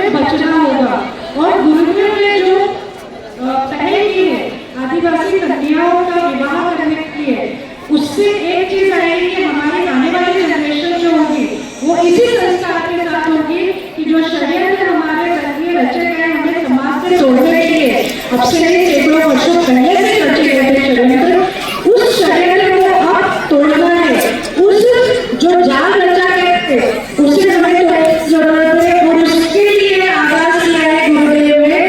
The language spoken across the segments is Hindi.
से बचना होगा। और गुरुदेव ने जो पहल की है आदिवासी कन्याओं का विवाह करने के लिए, उससे एक चीज आएगी कि हमारी आने वाली जनरेशन जो होगी वो इसी संस्कार के साथ होगी कि जो षड्यंत्र हमारे जरिए रचे गए हमें समाज से तोड़ने के लिए अब से नहीं सैकड़ों वर्षों पहले से रचे गए थे षड्यंत्र, उस षड्यंत्र को अब तोड़ना है। उस जो जाल रचा गए थे उसे हमें तोड़ने की जरूरत है और उसके लिए आगाज किया है गुरुदेव ने।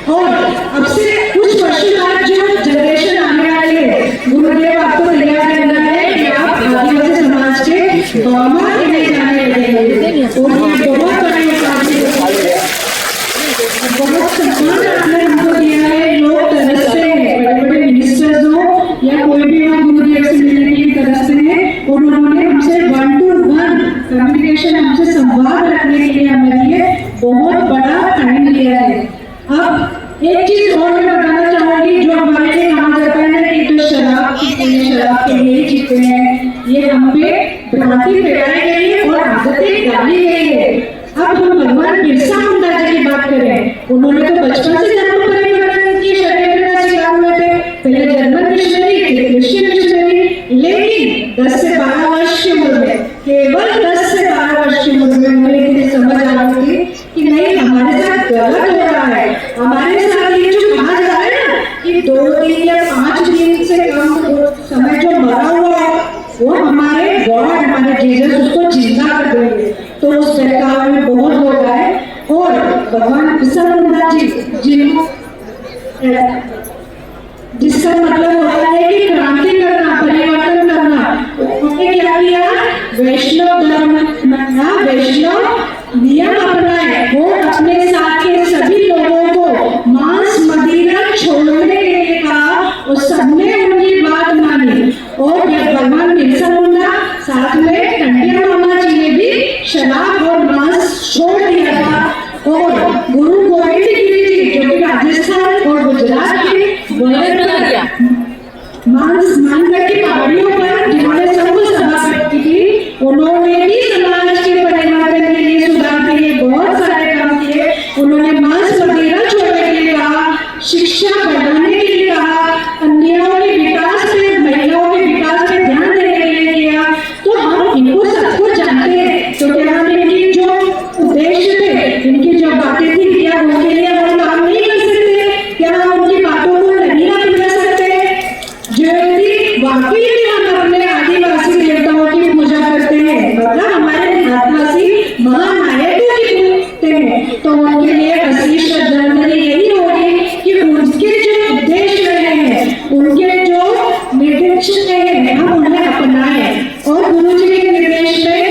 और अब से कुछ वर्षों बाद जो जनरेशन आने वाली है, गुरुदेव आपको तैयार करना है कि आप आदिवासी समाज के बामा नहीं जाने लगेंगे। और ये बहुत बड़ी बहुत सम्मान आपने हमको दिया है। लोग तरसते हैं, बड़े बड़े मिनिस्टर्स हो या कोई भी हो गुरुदेव से मिलने की तरसते हैं। उन्होंने हमसे 1-to-1 कम्युनिकेशन, हमसे संवाद रखने के लिए हमारे लिए बहुत बड़ा टाइम लिया है। अब एक चीज और मैं बताना चाहूंगी, जो हमारे लिए कहा जाता है कि जो शराब पीते हैं, शराब के लिए जीते हैं, ये हम पे भ्रांति फैलाई गई है और आदतें डाली गई है। अब हम भगवान बिरसा मुंडा जी की बात करें, उन्होंने तो बचपन से धर्म परिवर्तन की षड्यंत्र का शिकार हुए थे। पहले जर्मन मिशनरी, फिर क्रिश्चियन मिशनरी, लेकिन 10 से 12 वर्ष की उम्र में, केवल 10 से 12 वर्ष की उम्र में उन्हें समझ आ रही थी कि नहीं, हमारे साथ गलत हो रहा है। हमारे साथ ये जो कहा जा रहा है ना कि 2 दिन या 5 दिन से कम समय जो मरा हुआ है वो हमारे गॉड, हमारे जीसस उसको जिंदा कर देंगे। तो उस बहकावे में बहुत लोग आए और भगवान बिरसा मुंडा जी जिसका मतलब होता है कि क्रांति करना, परिवर्तन करना, उन्होंने क्या किया, वैष्णव धर्म अपनाया, वैष्णव नियम अपनाए। वो अपने साथ के सभी लोगों को मांस मदिरा छोड़ने के लिए कहा और सबने उनकी बात मानी। और भगवान बिरसा मुंडा साथ में टंडिया मामा जी ने भी शराब और मांस छोड़ दिया था। और गुरु गोविंद गिरी जी जो कि राजस्थान और गुजरात के मानगढ़ की पहाड़ियों पर जिन्होंने सबको सभा की थी, उन्होंने भी समाज के परिवर्तन के लिए, सुधार के लिए बहुत सारे काम किए। उन्होंने मांस मदिरा छोड़ने के लिए कहा, शिक्षा बढ़ाने के लिए कहा, कन्याओं के विकास पे, महिलाओं के विकास पे ध्यान देने के लिए किया। तो हम इनको सबको जानते हैं, तो क्या हम इनकी जो उद्देश्य थे, इनकी जो बातें थी, क्या उनके लिए हम काम नहीं कर सकते? क्या हम उनकी बातों को नहीं अपना सकते? जो वाकई में हम अपने आदिवासी देवताओं की पूजा करते हैं, मतलब हमारे आदिवासी महानायकों की पूजते हैं, तो उनके लिए असली श्रद्धांजलि यही होगी कि उनके जो उद्देश्य रहे हैं, उनके जो निर्देश रहे हैं, हम उन्हें अपनाएं। और गुरु जी के निर्देश में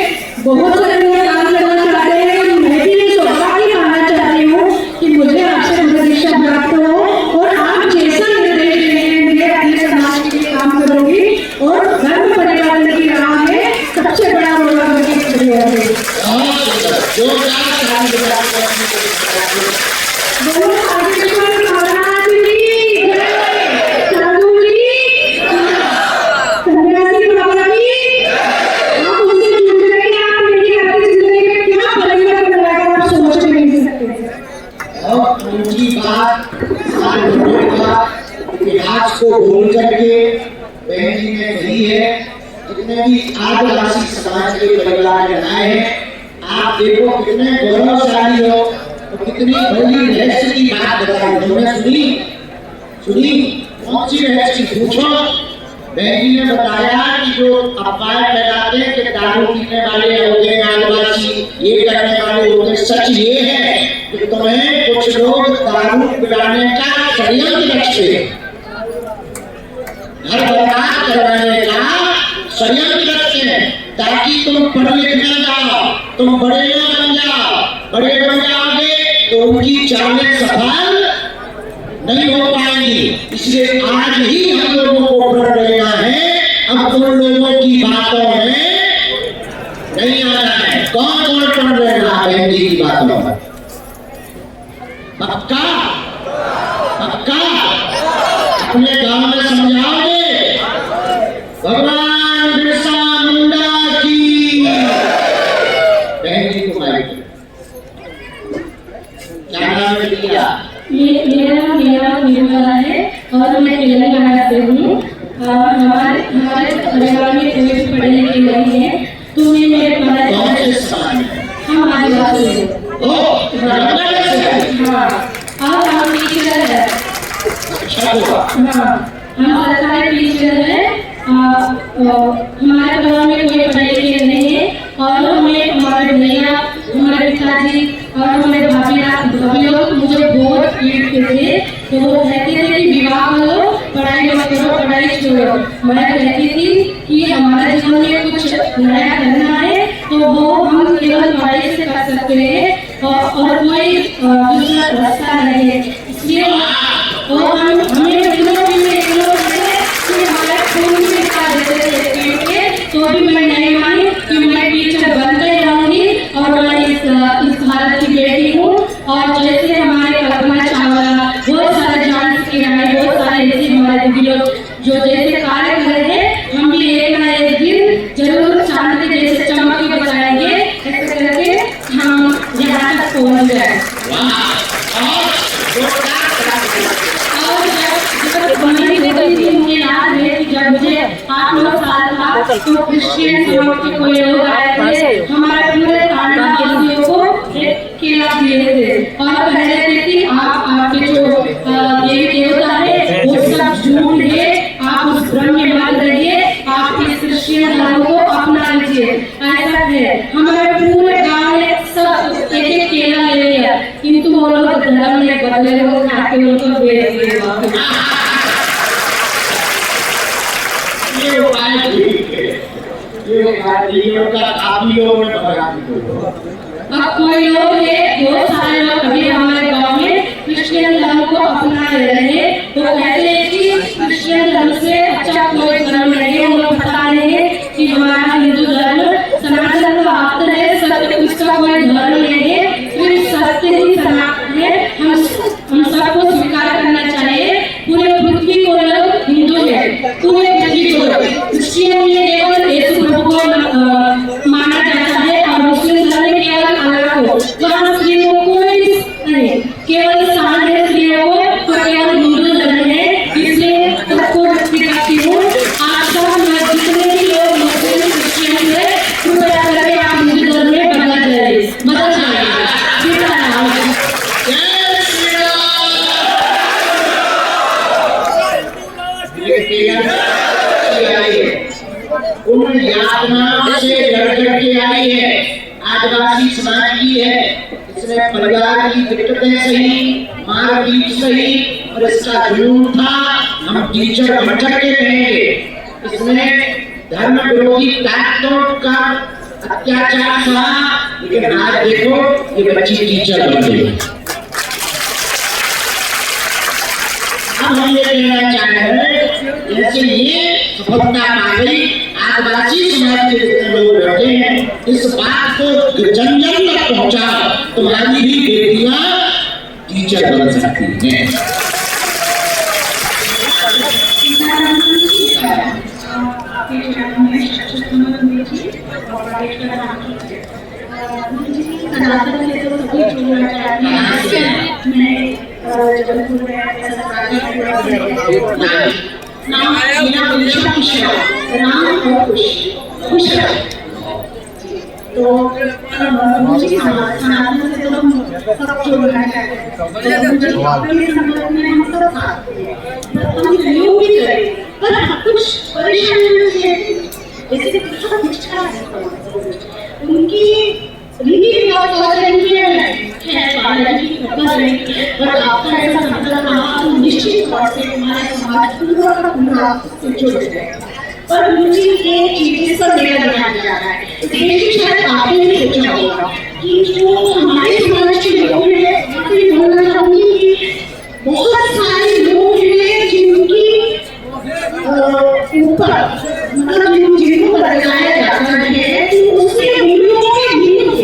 बहुत सारे लोग काम करना चाहते हैं और मैं भी ये सौभाग्य मानना चाहती हूँ कि मुझे आपसे दीक्षा प्राप्त हो और आप जैसा निर्देश देंगे अपने समाज के लिए काम करूंगी और धर्म परिवर्तन की राह में सबसे बड़ा रोल इतिहास को भूल करके बहन जी ने कही है, जितने भी आदिवासी समाज के परिवार बनाए हैं, आप देखो कितने गौरवशाली हो, तो कितनी बड़ी रहस्य की बात बताई। तुमने सुनी कौन सी रहस्य पूछो? बहन जी ने बताया कि जो अफवाह फैलाते हैं कि दारू पीने वाले होते हैं आदिवासी, ये करने वाले होते हैं, सच ये है कि तुम्हें कुछ लोग दारू पिलाने का षड्यंत्र रचते हैं, घर बर्बाद करवाने का षड्यंत्र रचते हैं, ताकि तुम पढ़ लिख न जाओ, तुम बड़े न बन जाओ। बड़े बन जाओगे तो उनकी चालें सफल नहीं हो पाएंगी। इसलिए आज ही हम लोगों को पढ़ लेना है, अब तुम लोगों की बातों में नहीं आना है। कौन कौन पढ़ लेना है बहन जी की बातों में? पक्का पक्का अपने गांव में समझाओगे? भगवान बिरसा मुंडा की बहन जी को माइक हरियाणा में दिया? मेरा निर्मला है और मैं तेलंगाना से हूँ। हमारे परिवार में कोई भी पढ़े लिखे नहीं है, तो मैं मेरे कौन से समाज में? हम आदिवासी हैं। ब्राह्मण से? हाँ, और हम टीचर है। अच्छा हुआ। हाँ, हम सरकारी टीचर है। हमारे परिवार में कोई पढ़े लिखे नहीं है और हमें हमारे भैया, हमारे पिताजी और हमारे भाभी लोग मुझे बहुत पीटते थे। तो वो कहते थे कि विवाह करो, पढ़ाई मत करो, पढ़ाई छोड़ो। मैं कहती थी कि हमारे जीवन में कुछ नया करना है तो वो हम केवल पढ़ाई से कर सकते हैं और कोई दूसरा रास्ता नहीं है। इसलिए हमें तो भी मैं नहीं मानी कि मैं टीचर बन कर रहूंगी और मैं इस भारत की बेटी हूँ। और जैसे हमारे कल्पना चावला, बहुत सारे डांस की रानी, बहुत सारे ऐसे हमारे दीदी लोग जो जैसे कार्य कर रहे हैं, हम भी एक ना एक दिन जरूर चांद के जैसे चमक के बताएंगे, ऐसे करके हम यहाँ तक पहुँच जाए। मुझे याद है कि जब मुझे 8-9 साल था तो क्रिश्चियन समाज के कोई लोग आए थे, हमारे पूरे खानदान के लोगों को एक केला दिए थे और कह रहे थे कि आपके जो देवी देवता है वो सब झूठ है, आप उस भ्रम में मत रहिए, आप इस क्रिश्चियन धर्म को अपना लीजिए। ऐसा है, हमारे पूरे गाँव में सब एक केला ले लिया, किंतु वो लोग धर्म में बदले, वो खाते उनको बेच दिए। ये उपाय ठीक है, ये उनका काफी लोगों ने बता दिया। अब कोई लोग है, बहुत सारे लोग अभी हमारे गांव में क्रिश्चियन धर्म को अपना रहे हैं। तो कहते हैं कि क्रिश्चियन धर्म से अच्छा कोई धर्म नहीं है। उनको पता नहीं है कि हमारा हिंदू धर्म सनातन धर्म है, सत्य उसका कोई धर्म नहीं है, सिर्फ सत्य ही सनातन है। हम सबको स्वीकार करना चाहिए। पूरे पृथ्वी को लोग हिंदू है, पूरे पृथ्वी को क्रिश्चियन में केवल यीशु प्रभु को माना जाता है और मुस्लिम धर्म में केवल अल्लाह को। वहाँ स्त्रियों को कोई नहीं, केवल स्थान है स्त्रियों को, तो केवल हिंदू धर्म है। इसलिए सबको व्यक्ति करती हूँ। आज तक जितने भी लोग मुस्लिम क्रिश्चियन है, कृपया करके आप हिंदू धर्म में बदल जाइए। उन यातनाओं से लड़ के आई है, आदिवासी समाज की है। इसमें परिवार की दिक्कतें सही, मारपीट सही और इसका जुनून था हम टीचर बन के रहेंगे। इसमें धर्म विरोधी ताकतों का अत्याचार था, लेकिन आज देखो ये बच्ची टीचर बन गई। अब हम ये कहना चाह रहे हैं, जैसे ये सफलता पा गई, आदिवासी समाज के जितने लोग बैठे हैं, इस बात को जन जन तक पहुंचाओ, तुम्हारी भी बेटियां टीचर बन सकती हैं। उनकी रीति रिवाज पर आपका ऐसा मतलब निश्चित तौर से हमारे समाज पूरा का पूरा जुड़ गया। पर मुझे ये चीज पर मेरा ध्यान जा रहा है, देखिए शायद आपने भी सोचा होगा कि जो हमारे समाज के लोग हैं, मैं बोलना चाहूंगी कि बहुत सारे लोग हैं जिनकी ऊपर मतलब जिनको बताया जाता है कि उसके मूल्यों के विरुद्ध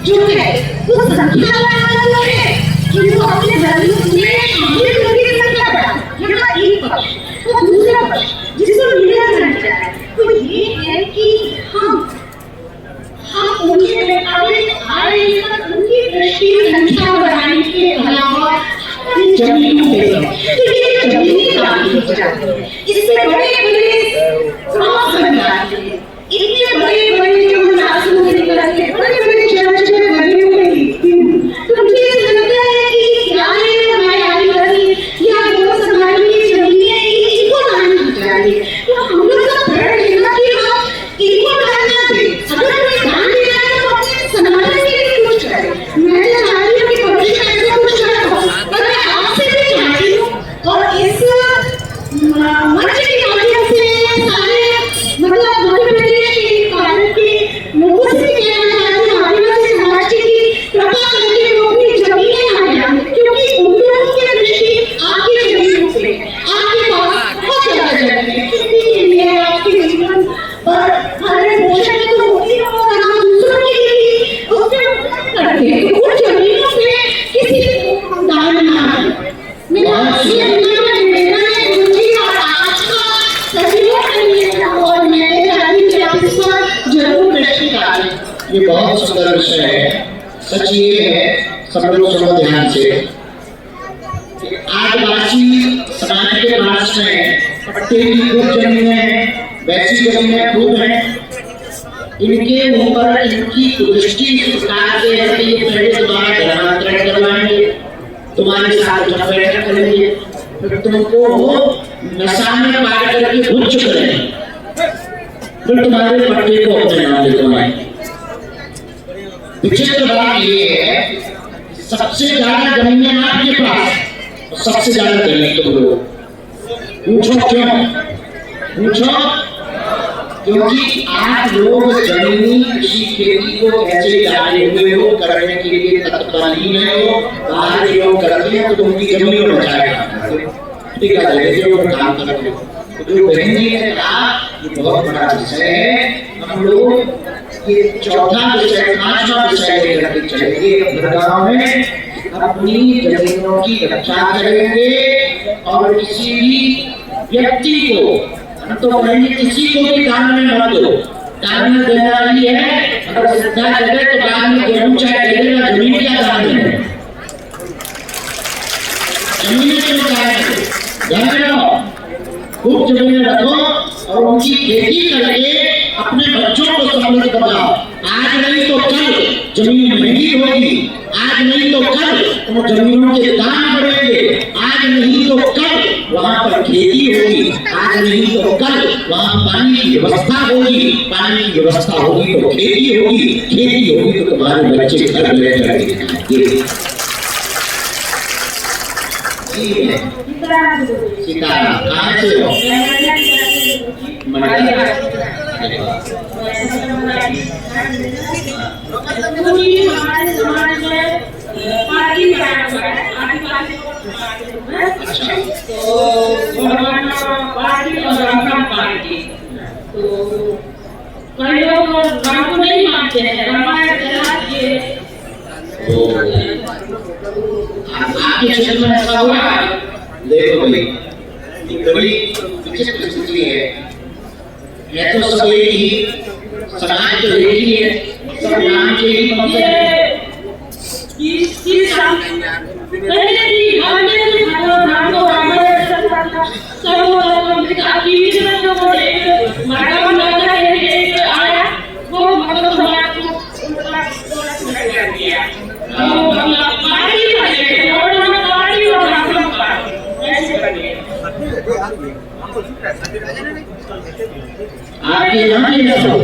जो है वो संख्या वाला है, जिनको अपने धर्म में शामिल करने की संख्या बढ़ा। यहाँ एक पक्ष तो दूसरा पक्ष जिसको मीडिया करना चाहता है, तो ये है कि हम उनके मुकाबले आए, उनकी दृष्टि संख्या अच्छा बनाने के अलावा जमीन पे तो ये जमीनी काम की जाती है। इससे बड़े-बड़े क्रॉस बन जाते हैं। इतने बड़े-बड़े जो नासूर निकलते हैं, बड़े-बड़े चर्च में बने हुए दिखते हैं। तो मुझे ऐसा लगता है कि क्या है हमारे आदिवासी या वो समाजी जमीन है, इनको माननी चाहिए। तो हम लोग सब प्रण लेना कि हम इनको मानना चाहिए। अगर कोई दान दे रहा है तो अपने समाज के लिए कुछ करे। मैं तो चाहती हूँ कि भविष्य में ऐसा कुछ ना हो, पर मैं आपसे भी चाहती हूँ और इस मंच के माध्यम से सारे मतलब मध्य प्रदेश के भारत के लोगों से भी कहना चाहती हूँ आदिवासी समाज की कृपा करके वो अपनी जमीनें ना जाएं, क्योंकि उन लोगों की दृष्टि आपकी जमीनों पे आपके पास बहुत ज्यादा जमीन है, खेती के लिए आपके जीवन पर हमारे पोषण तो होती है और हम दूसरों के लिए भी उपयोग करते हैं। तो उन जमीनों पे किसी को हम दान ना करें। मेरा ये निवेदन है मुझे और आपका सहयोग करिए और मैं चाहती हूँ कि आप इस पर जरूर दृष्टि डालें। ये बहुत सुंदर विषय है। सच ये है, सब लोग सुनो ध्यान से। आदिवासी समाज के पास में पट्टे की खूब जमीनें हैं, वैसी जमीनें खूब हैं। इनके ऊपर इनकी दृष्टि सरकार से है कि ये पहले तुम्हारा धर्मांतरण करवाएंगे, तुम्हारे साथ जब बैठक करेंगे, फिर तुमको नशा में पार करके भुज करेंगे, फिर तुम्हारे पट्टे को अपने नाम लिखवाएंगे। विचित्र बात ये है, सबसे ज्यादा जमीनें आपके पास, सबसे ज्यादा जमीन तुम लोग। पूछो क्यों? पूछो क्योंकि आप लोग जमीनी कृषि खेती को कैसे जाने हुए हो, करने के लिए तत्परहीन हो, बाहर लोग करते हैं तो उनकी जमीन बचाएगा, ठीक है, जो काम करते हो। जो बहन जी ने कहा ये बहुत बड़ा विषय है। हम लोग ये चौथा विषय, पांचवा विषय लेकर के चलेंगे अपने गाँव में, अपनी जमीनों की रक्षा करेंगे और किसी भी व्यक्ति को, हम तो कहेंगे किसी को भी दान में मत दो। दान में देना ही है, अगर श्रद्धा करे तो दान में गेहूं चाहे दे देना, जमीन क्या दान में, जमीन के मुताबिक ध्यान रखो, खूब जमीन रखो और उनकी खेती करके अपने बच्चों को समृद्ध बनाओ। आज नहीं तो कल जमीन महंगी होगी, आज नहीं तो कल वो जमीनों के दाम बढ़ेंगे, आज नहीं तो कल वहाँ पर खेती होगी, आज नहीं तो कल वहाँ पानी की व्यवस्था होगी, पानी की व्यवस्था होगी तो खेती होगी, खेती होगी तो तुम्हारे बच्चे घर में रहेंगे। सीतारा कहाँ से हो? हमारे समाज में पार्टी पार्टी तो कई लोग राम को नहीं मानते हैं, रामायण आपके क्षेत्र में ऐसा हुआ? देखो भाई, ये बड़ी विचित्र स्थिति है तो सब एक ही, समाज तो एक ही है, सब नाम के ही मतलब आपके यहाँ ये सब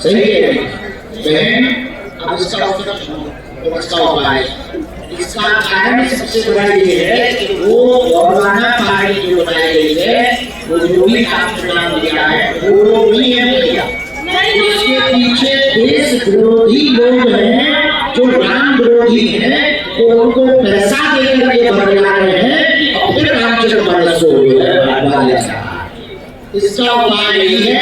सही है बहन। अब इसका उपाय, इसका कारण सबसे बड़ा ये है कि वो गौरवाना पार्टी जो बनाई गई है, वो जो भी आपने नाम दिया है वो नहीं है भैया, इसके पीछे देश विरोधी लोग हैं जो राम विरोधी हैं, तो उनको पैसा देकर के बदला रहे हैं और फिर रामचंद्र मानस हो गया। इसका उपाय यही है,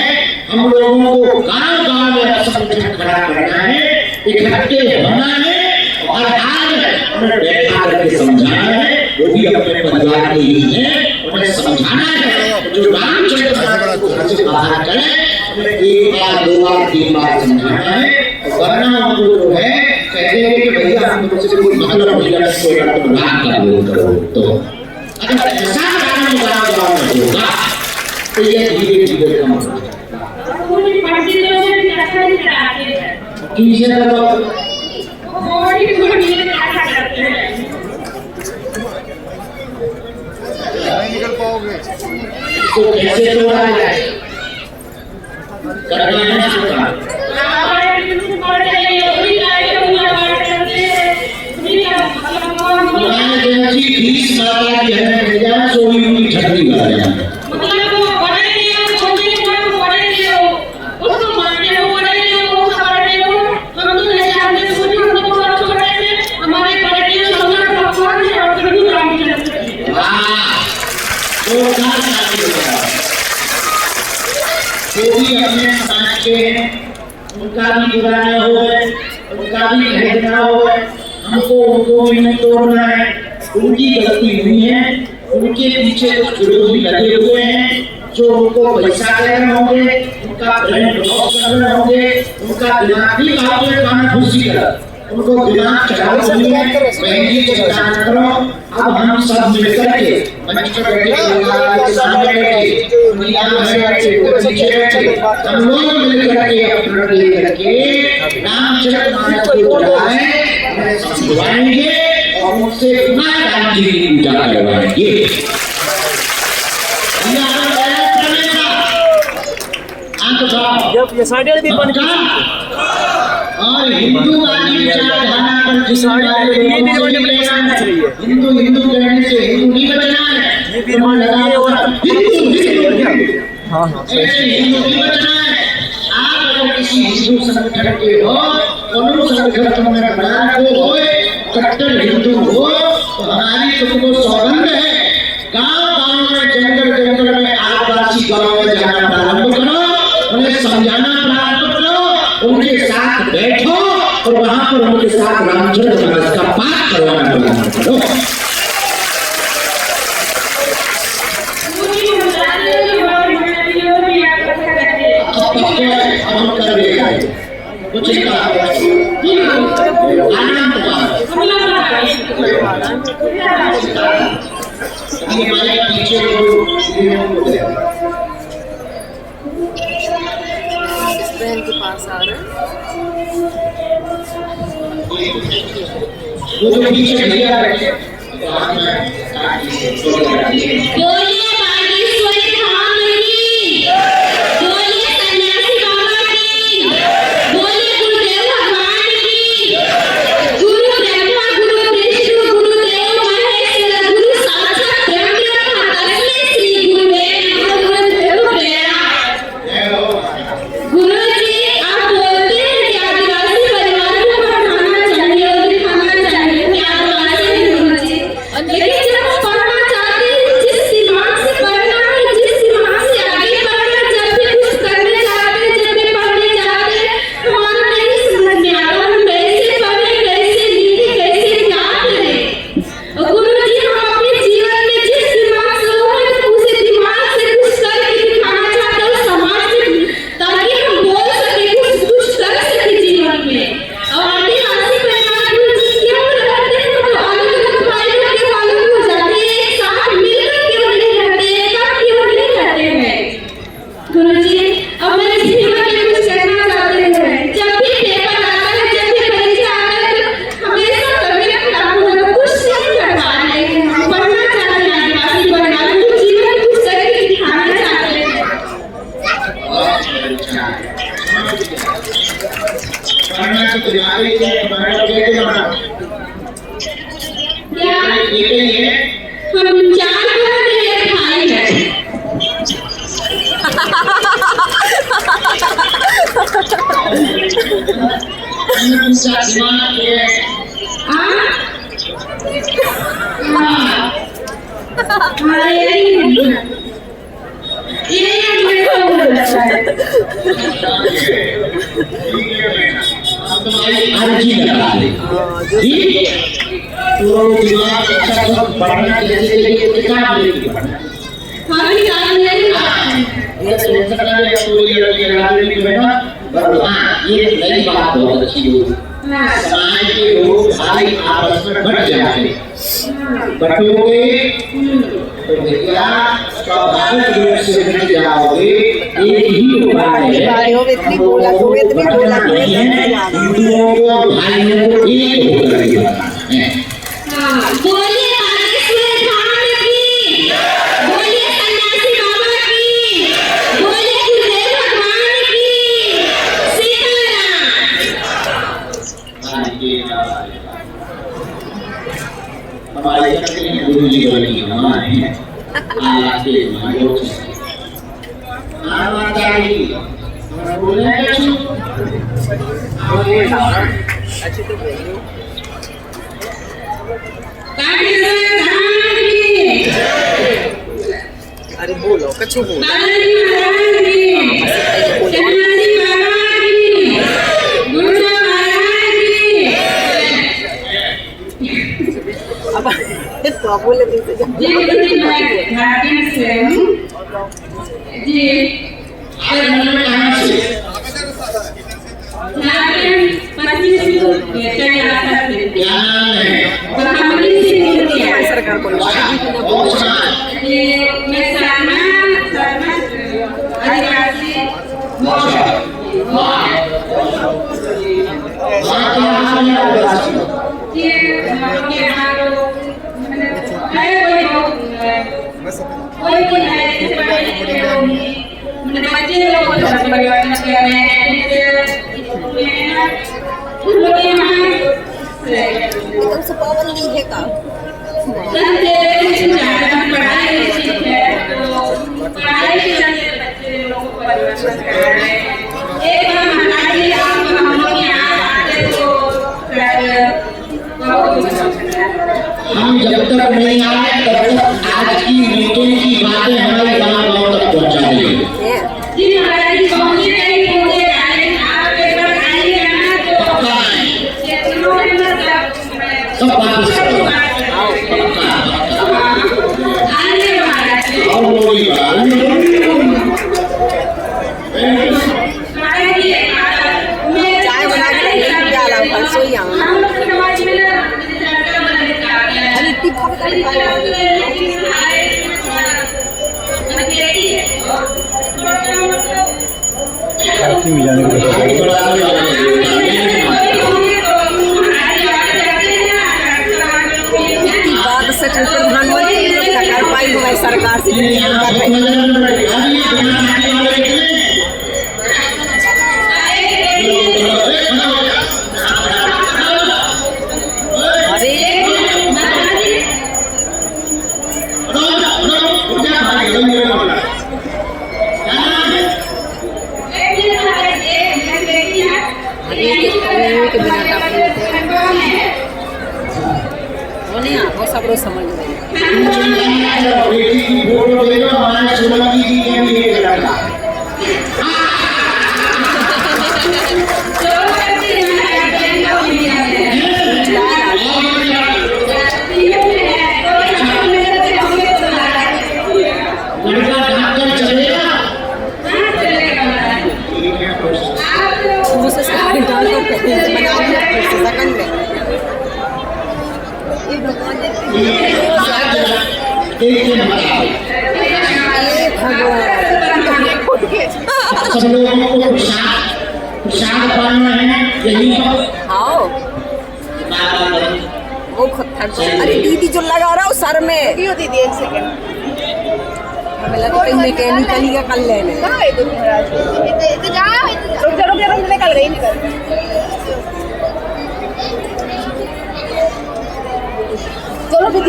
हम लोगों को गांव-गांव में संगठन खड़ा करना है, इकट्ठे होना है और आज हमें बैठा करके समझाना है वो भी अपने परिवार के ही हैं, उन्हें समझाना है। जो रामचरित मानस को घर से बाहर करें, उन्हें एक बार, दो बार, तीन बार समझाना है, वरना उनको जो है कहते हैं कि भैया हम तुमसे कोई मतलब नहीं रखते, अगर तुम राम का विरोध करो तो। अगर ऐसा राम नहीं होगा तो ये धीरे धीरे कम हो जाएगा। किसे करो निकल पाओगे तो कैसे तोड़ा जाए, करना है सुधार। फीस माता की है भेजा, सोई हुई छठी वाले अपने समाज के हैं, उनका भी बुरा न हो, उनका भी भेद न हो, हमको उनको भी नहीं तोड़ना है। उनकी गलती नहीं है, उनके पीछे कुछ विरोध भी लगे हुए हैं जो उनको पैसा दे रहे होंगे, उनका ब्रेन ब्लॉक कर रहे होंगे, उनका दिमाग भी काम खुशी कर, उनको दिमाग चढ़ाओ चाहिए, महंगी चिंता न करो। अब हम सब मिलकर के मंच पर बैठे के सामने बैठे, नीलाम है बैठे, पीछे बैठे, हम लोग मिलकर के अपना लेकर के रामचरित मानस को पढ़ाएं, उन्हें समझाएंगे और उनसे पुनः राम जी की पूजा करवाएंगे। जब ये साइड भी बन और हिंदूवादी विचारधारा पर हिंदू हिंदू कहने से हिंदू नहीं बचना है, हिंदू नहीं बचना है। आप अगर किसी हिंदू संगठन के हो, उन संगठन में बना हो, कट्टर हिंदू हो, तो हमारी तुमको सौगंध है, गांव-गांव में, जंगल-जंगल में, आदिवासी गांव में जाना प्रारंभ करो, उन्हें समझाना प्रारंभ करो, उनके साथ बैठो और वहां पर उनके साथ रामचरित मानस का पाठ करवाना प्रारंभ करो। हम कर देगा कुछ हमारे पीछे बहन के पास आ रहे वो जो पीछे भैया बैठे बोलिए बागेश्वरी धाम की, बोलिए सन्यासी बाबा की, बोलिए गुरुदेव भगवान की। गुरु ब्रह्मा गुरु विष्णु गुरुदेव महेश्वर गुरु साक्षात ब्रह्म तस्मै श्री गुरुवे नमः। गुरुदेव प्रेरणा। गुरुजी आप बोलते हैं कि आदिवासी परिवार को पढ़ाना चाहिए और दिखाना चाहिए कि आदिवासी हैं गुरुजी, लेकिन जब हम पढ़ना चाहते हैं, जिस दिमाग से पढ़ना है, जिस दिमाग से आगे बढ़ना, जब भी कुछ करने जाते हैं, जब भी पढ़ने जाते हैं, हमारा नहीं समझ में आता हम कैसे पढ़े, कैसे लिखे, कैसे याद करें। और गुरुजी हम अपने जीवन में जिस दिमाग से हो रहे हैं, उसी दिमाग से कुछ करके दिखाना चाहते हैं समाज में, ताकि हम बोल सके, कुछ कर सके जीवन में। और आदिवासी परिवार गुरुजी क्यों रहते हैं तो अलग अलग भाइयों के अलग हो जाते हैं, एक साथ मिलकर क्यों नहीं रहते, एक क्यों नहीं रहते हैं। गुरुजी अब मैं इस जीवन में कुछ कहना चाहते हैं, जब भी पेपर आता है, जब भी परीक्षा आता है, तो हमेशा तबीयत खराब हो जाती है, कुछ नहीं कर पा रहे हैं। हम पढ़ना चाहते हैं, आदिवासी परिवार में कुछ जीवन में कुछ करके दिखाना चाहते हैं। पढ़ना तो तुम्हारे लिए हमारा कहते हैं क्या ये है हम 4 बहन एक भाई हैं। तुमसा दिमाग है हाँ हाँ यही मेरे को लगता है। तुम्हारी अर्जी लगा ले ठीक तो दिमाग अच्छा सब बढ़ना जैसे कि किताब लेके पढ़ना हाँ किताब नहीं ये टेंशन ना ले तो ये राजनीति में ना पर हाँ ये नई बात बहुत अच्छी हुई समाज के लोग भाई आपस में बट जाते बटोगे तो भैया स्वाभाविक रूप से बट जाओगे एक ही उपाय है इतनी बोला हिंदुओं को भाइयों को एक होकर दिखाना है बोलिए बागेश्वर धाम की, बोलिए सन्यासी बाबा की, बोलिए गुरुदेव भगवान की, सीताराम। हमारे गुरु जी बनी हमारे आपके मानो माता जी बोलने अच्छी तो गई बागेश्वर धाम की, अरे बोलो कछु बोलो बालाजी महाराज की, सन्यासी बाबा की, गुरुदेव महाराज की। अब तो बोले जी मैं झारखंड से हूँ जी। कहाँ से झारखंड 25 से क्या नाम है बहामनी से निकली सरकार को कौन सा ये मैं शर्मा आदिवासी ये हम लोग यहाँ है कोई है जैसे पढ़ने के लोग बच्चे लोग परिवर्तन कर रहे हैं उन लोग यहाँ एकदम से पावन नहीं है का पढ़ाई ठीक है तो पढ़ाई के जरिए बच्चे लोगों को परिवर्तन कर रहे हैं। एक बार महाराज हम लोग यहाँ आते तो हम जब तक नहीं आए तब तक आज की मीटिंग की बातें हमारे गाँव तक पहुँचा देंगे जी महाराज जी पहुँचे नहीं पहुँचे आए आप एक बार आइए ना तो पक्का है ये तीनों मेंबर सब वापस करो आइए महाराज जी और बोली महाराज जी मैं चाय बना के लेके जा रहा हूँ परसों ही आऊँ हम लोग समाज में चर्चा बनाने का अरे टिप बात सच में प्रधानमंत्री कर पाई मैं सरकार से कर रही अरे के बिना नहीं आपको सब लोग समझ रहे बेटी की फोटो देखो हमारे सोलंकी जी के लिए लड़का लड़का डॉक्टर चलेगा मुझसे सारी डाल को पहले से बना दिया सेकंड में ये भगवान सब लोगों को प्रसाद पाना है यही आओ वो अरे दीदी जो लगा रहा हूँ सर में क्यों दीदी एक सेकंड हमें लगा कहीं मैकेनिकल का कर लेने रुक जा निकल गई